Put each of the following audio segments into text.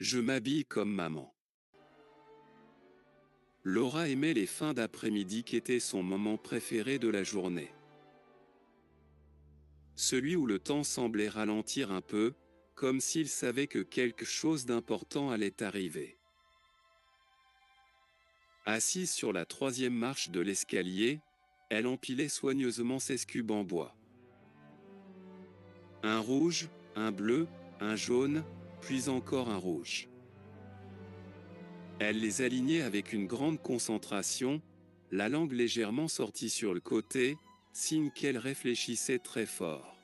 Je m'habille comme maman. Laura aimait les fins d'après-midi qui étaient son moment préféré de la journée. Celui où le temps semblait ralentir un peu, comme s'il savait que quelque chose d'important allait arriver. Assise sur la 3e marche de l'escalier, elle empilait soigneusement ses cubes en bois. Un rouge, un bleu, un jaune, puis encore un rouge. Elle les alignait avec une grande concentration, la langue légèrement sortie sur le côté, signe qu'elle réfléchissait très fort.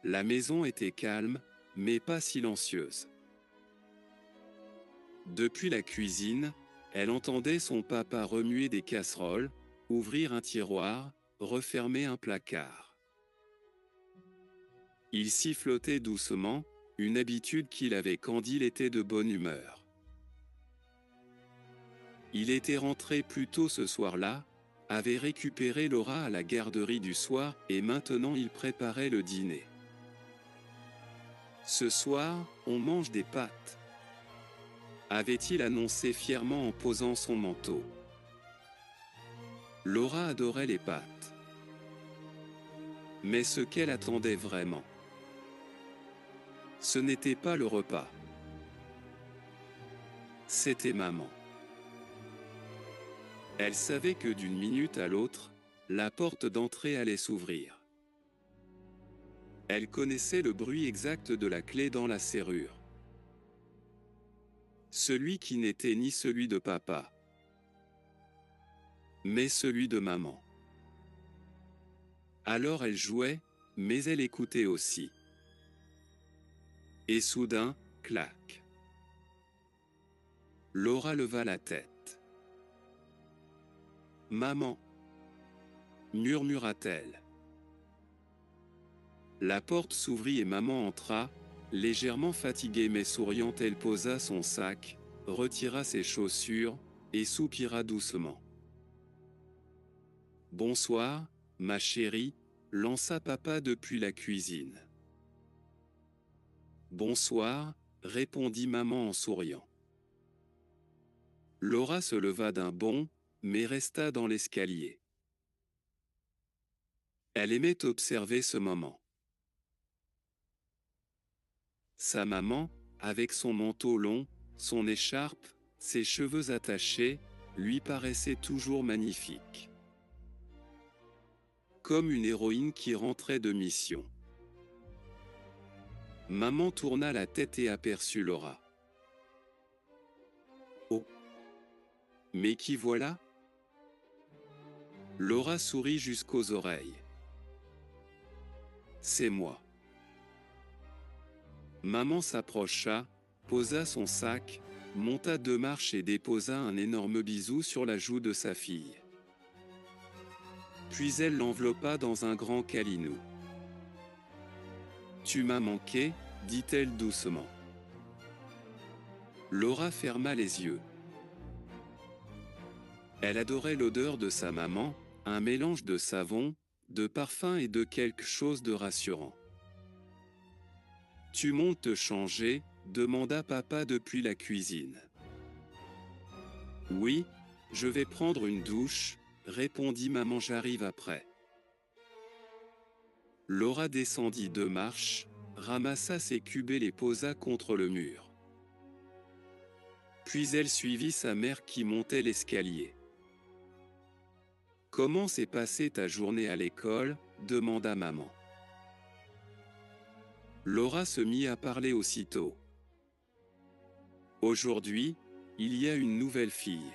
La maison était calme, mais pas silencieuse. Depuis la cuisine, elle entendait son papa remuer des casseroles, ouvrir un tiroir, refermer un placard. Il sifflotait doucement, une habitude qu'il avait quand il était de bonne humeur. Il était rentré plus tôt ce soir-là, avait récupéré Laura à la garderie du soir et maintenant il préparait le dîner. Ce soir, on mange des pâtes, avait-il annoncé fièrement en posant son manteau. Laura adorait les pâtes. Mais ce qu'elle attendait vraiment, ce n'était pas le repas. C'était maman. Elle savait que d'une minute à l'autre, la porte d'entrée allait s'ouvrir. Elle connaissait le bruit exact de la clé dans la serrure. Celui qui n'était ni celui de papa, mais celui de maman. Alors elle jouait, mais elle écoutait aussi. Et soudain, clac. Laura leva la tête. « Maman » murmura-t-elle. La porte s'ouvrit et maman entra, légèrement fatiguée mais souriante. Elle posa son sac, retira ses chaussures, et soupira doucement. « Bonsoir, ma chérie » lança papa depuis la cuisine. « Bonsoir » répondit maman en souriant. Laura se leva d'un bond, mais resta dans l'escalier. Elle aimait observer ce moment. Sa maman, avec son manteau long, son écharpe, ses cheveux attachés, lui paraissait toujours magnifique. Comme une héroïne qui rentrait de mission. Maman tourna la tête et aperçut Laura. « Oh! Mais qui voilà ?» Laura sourit jusqu'aux oreilles. « C'est moi. » Maman s'approcha, posa son sac, monta 2 marches et déposa un énorme bisou sur la joue de sa fille. Puis elle l'enveloppa dans un grand câlinou. « Tu m'as manqué » dit-elle doucement. Laura ferma les yeux. Elle adorait l'odeur de sa maman, un mélange de savon, de parfum et de quelque chose de rassurant. « Tu montes te changer » demanda papa depuis la cuisine. « Oui, je vais prendre une douche » répondit maman. « J'arrive après. » Laura descendit 2 marches, ramassa ses cubes et les posa contre le mur. Puis elle suivit sa mère qui montait l'escalier. « Comment s'est passée ta journée à l'école » demanda maman. Laura se mit à parler aussitôt. « Aujourd'hui, il y a une nouvelle fille.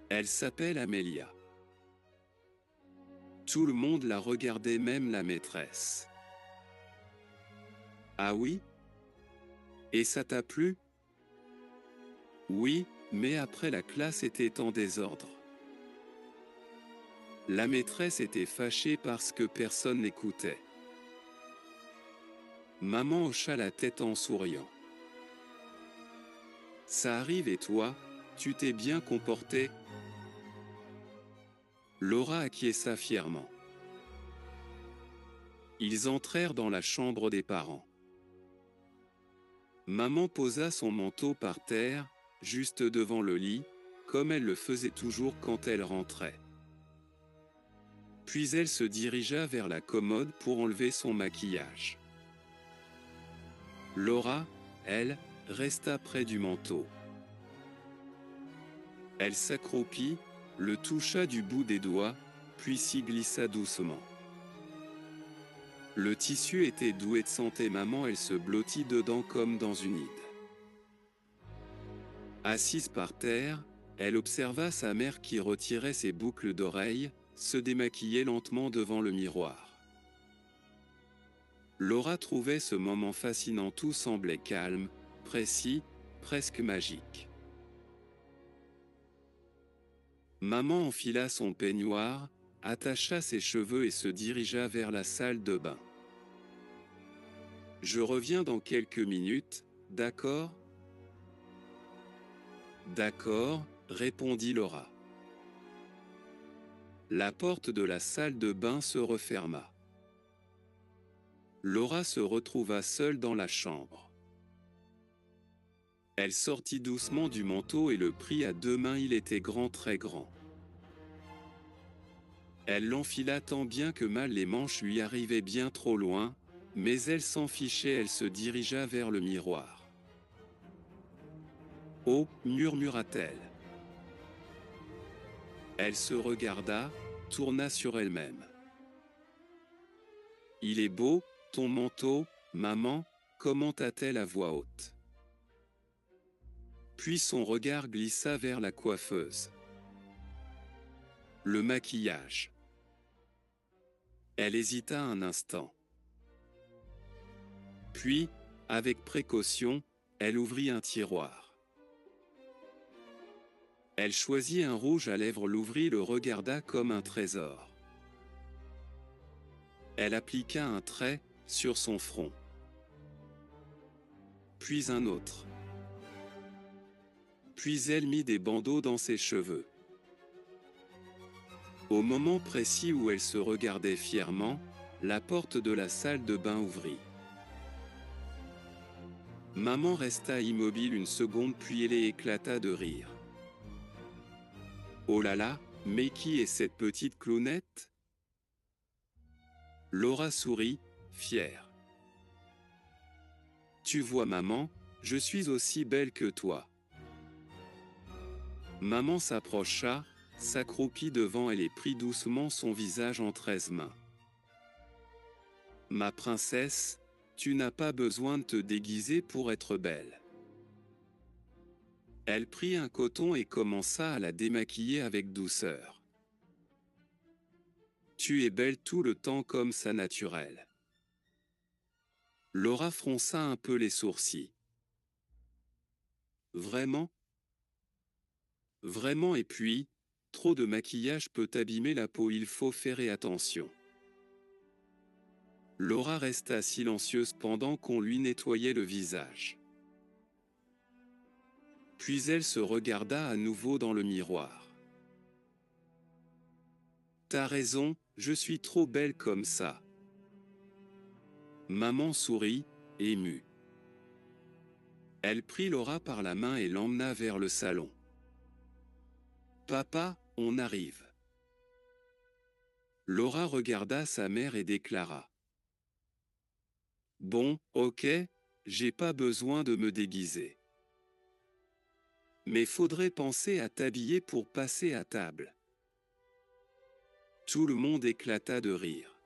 Elle s'appelle Amélia. » Tout le monde la regardait, même la maîtresse. « Ah oui? Et ça t'a plu? » « Oui, mais après la classe était en désordre. La maîtresse était fâchée parce que personne n'écoutait. » Maman hocha la tête en souriant. « Ça arrive et toi, tu t'es bien comporté ?» Laura acquiesça fièrement. Ils entrèrent dans la chambre des parents. Maman posa son manteau par terre, juste devant le lit, comme elle le faisait toujours quand elle rentrait. Puis elle se dirigea vers la commode pour enlever son maquillage. Laura, elle, resta près du manteau. Elle s'accroupit, le toucha du bout des doigts, puis s'y glissa doucement. Le tissu était doux et sentait maman, elle se blottit dedans comme dans une hide. Assise par terre, elle observa sa mère qui retirait ses boucles d'oreilles, se démaquillait lentement devant le miroir. Laura trouvait ce moment fascinant, tout semblait calme, précis, presque magique. Maman enfila son peignoir, attacha ses cheveux et se dirigea vers la salle de bain. « Je reviens dans quelques minutes, d'accord ? » »« D'accord, » répondit Laura. La porte de la salle de bain se referma. Laura se retrouva seule dans la chambre. Elle sortit doucement du manteau et le prit à deux mains, il était grand, très grand. Elle l'enfila tant bien que mal, les manches lui arrivaient bien trop loin, mais elle s'en fichait, elle se dirigea vers le miroir. « Oh » murmura-t-elle. Elle se regarda, tourna sur elle-même. « Il est beau, ton manteau, maman » commenta-t-elle à voix haute. Puis son regard glissa vers la coiffeuse. Le maquillage. Elle hésita un instant. Puis, avec précaution, elle ouvrit un tiroir. Elle choisit un rouge à lèvres, l'ouvrit, le regarda comme un trésor. Elle appliqua un trait sur son front. Puis un autre. Puis elle mit des bandeaux dans ses cheveux. Au moment précis où elle se regardait fièrement, la porte de la salle de bain ouvrit. Maman resta immobile une seconde, puis elle éclata de rire. « Oh là là, mais qui est cette petite clownette ?» Laura sourit, fière. « Tu vois maman, je suis aussi belle que toi. » Maman s'approcha, s'accroupit devant elle et prit doucement son visage en 13 mains. « Ma princesse, tu n'as pas besoin de te déguiser pour être belle. » Elle prit un coton et commença à la démaquiller avec douceur. « Tu es belle tout le temps comme ça, naturel. » Laura fronça un peu les sourcils. « Vraiment ? » Vraiment, et puis, trop de maquillage peut abîmer la peau, il faut faire attention. Laura resta silencieuse pendant qu'on lui nettoyait le visage. Puis elle se regarda à nouveau dans le miroir. « T'as raison, je suis trop belle comme ça. » Maman sourit, émue. Elle prit Laura par la main et l'emmena vers le salon. « Papa, on arrive. » Laura regarda sa mère et déclara. « Bon, ok, j'ai pas besoin de me déguiser. Mais faudrait penser à t'habiller pour passer à table. » Tout le monde éclata de rire.